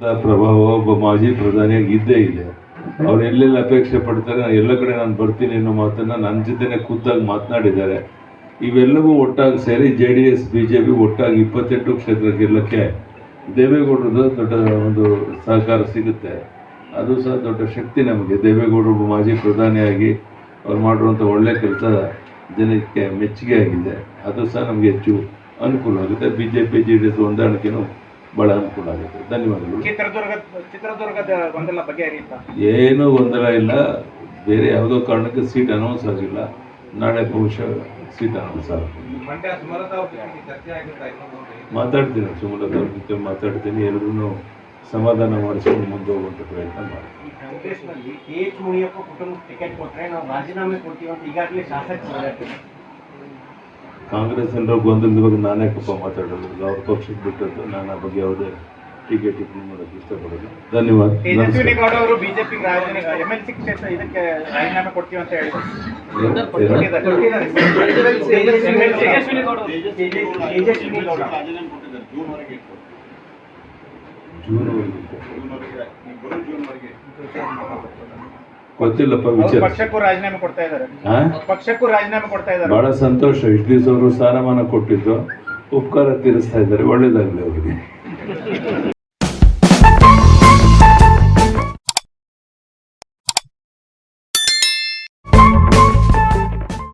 ಪ್ರಭಾವ ಒಬ್ಬ ಮಾಜಿ ಪ್ರಧಾನಿಯಾಗಿ ಇದ್ದೇ ಇದೆ. ಅವ್ರು ಎಲ್ಲೆಲ್ಲಿ ಅಪೇಕ್ಷೆ ಪಡ್ತಾರೆ ಎಲ್ಲ ಕಡೆ ನಾನು ಬರ್ತೀನಿ ಅನ್ನೋ ಮಾತನ್ನ ನನ್ನ ಜೊತೆನೆ ಖುದ್ದಾಗಿ ಮಾತನಾಡಿದ್ದಾರೆ. ಇವೆಲ್ಲವೂ ಒಟ್ಟಾಗಿ ಸೇರಿ JDS BJP ಒಟ್ಟಾಗಿ 28 ಕ್ಷೇತ್ರ ಗೆಲ್ಲಕ್ಕೆ ದೇವೇಗೌಡರದ ದೊಡ್ಡ ಒಂದು ಸಹಕಾರ ಸಿಗುತ್ತೆ. ಅದು ಸಹ ದೊಡ್ಡ ಶಕ್ತಿ ನಮಗೆ. ದೇವೇಗೌಡರು ಮಾಜಿ ಪ್ರಧಾನಿಯಾಗಿ ಅವ್ರು ಮಾಡಿರುವಂಥ ಒಳ್ಳೆ ಕೆಲಸ ಜನಕ್ಕೆ ಮೆಚ್ಚುಗೆ ಆಗಿದೆ. ಅದು ಸಹ ನಮಗೆ ಹೆಚ್ಚು ಅನುಕೂಲ ಆಗುತ್ತೆ. BJP JDS ಹೊಂದಾಣಿಕೆನೂ ಬಹಳ ಅನುಕೂಲ ಆಗುತ್ತೆ. ಧನ್ಯವಾದಗಳು. ಚಿತ್ರದುರ್ಗದ ಗೊಂದಲ ಬಗೆಹರಿಯುತ್ತಾ? ಏನೂ ಗೊಂದಲ ಇಲ್ಲ. ಬೇರೆ ಯಾವುದೋ ಕಾರಣಕ್ಕೆ ಸೀಟ್ ಅನೌನ್ಸ್ ಆಗಿಲ್ಲ. ನಾಳೆ ಬಹುಶಃ ಸೀಟ್ ಅನೌನ್ಸ್ ಆಗುತ್ತೆ. ಮಾತಾಡ್ತೀನಿ, ಸುಮಲತಾ ಅವ್ರ ಜೊತೆ ಮಾತಾಡ್ತೀನಿ. ಎಲ್ಲರೂ ಸಮಾಧಾನ ಮಾಡಿಸ್ಕೊಂಡು ಮುಂದೆ ಹೋಗುವಂಥ ಪ್ರಯತ್ನ ಮಾಡ್ತೀನಿ. ಕಾಂಗ್ರೆಸ್ನಲ್ಲಿ KH ಮುನಿಯಪ್ಪ ಕುಟುಂಬಕ್ಕೆ ಟಿಕೆಟ್ ಕೊಟ್ಟರೆ ನಾವು ರಾಜೀನಾಮೆ ಕೊಡ್ತೀವಿ ಅಂತ ಈಗಾಗಲೇ ಶಾಸಕರು. ಕಾಂಗ್ರೆಸ್ ಎಲ್ಲರೂ ಗೊಂದಲದ ಬಗ್ಗೆ ನಾನೇ ಮಾತಾಡೋದು. ಅವ್ರ ಪಕ್ಷಕ್ಕೆ ಬಿಟ್ಟದ್ದು. ನಾನು ಆ ಬಗ್ಗೆ ಯಾವುದೇ ಟೀಕೆ ಟಿಪ್ಪಣಿ ಮಾಡೋಕ್ಕೆ ಇಷ್ಟಪಡೋದು. ಧನ್ಯವಾದ. ತೇಜಸ್ವಿನಿ ಗೌಡ ಅವರು ಬಿಜೆಪಿ MLC ಕ್ಷೇತ್ರ ಇದಕ್ಕೆ ರಾಜೀನಾಮೆ ಕೊಡ್ತೀವಿ ಅಂತ ಹೇಳಿದ್ರು. ಗೊತ್ತಿಲ್ಲಪ್ಪ ವಿಚಾರ. ಪಕ್ಷಕ್ಕೂ ರಾಜೀನಾಮೆ ಕೊಡ್ತಾ ಇದ್ದಾರೆ. ಬಹಳ ಸಂತೋಷ. ಇಷ್ಟು ದಿವಸ ಅವರು ಸ್ಥಾನಮಾನ ಕೊಟ್ಟಿದ್ದು ಉಪಕಾರ ತೀರಿಸ್ತಾ ಇದ್ದಾರೆ. ಒಳ್ಳೇದಾಗಲಿ ಅವರಿಗೆ.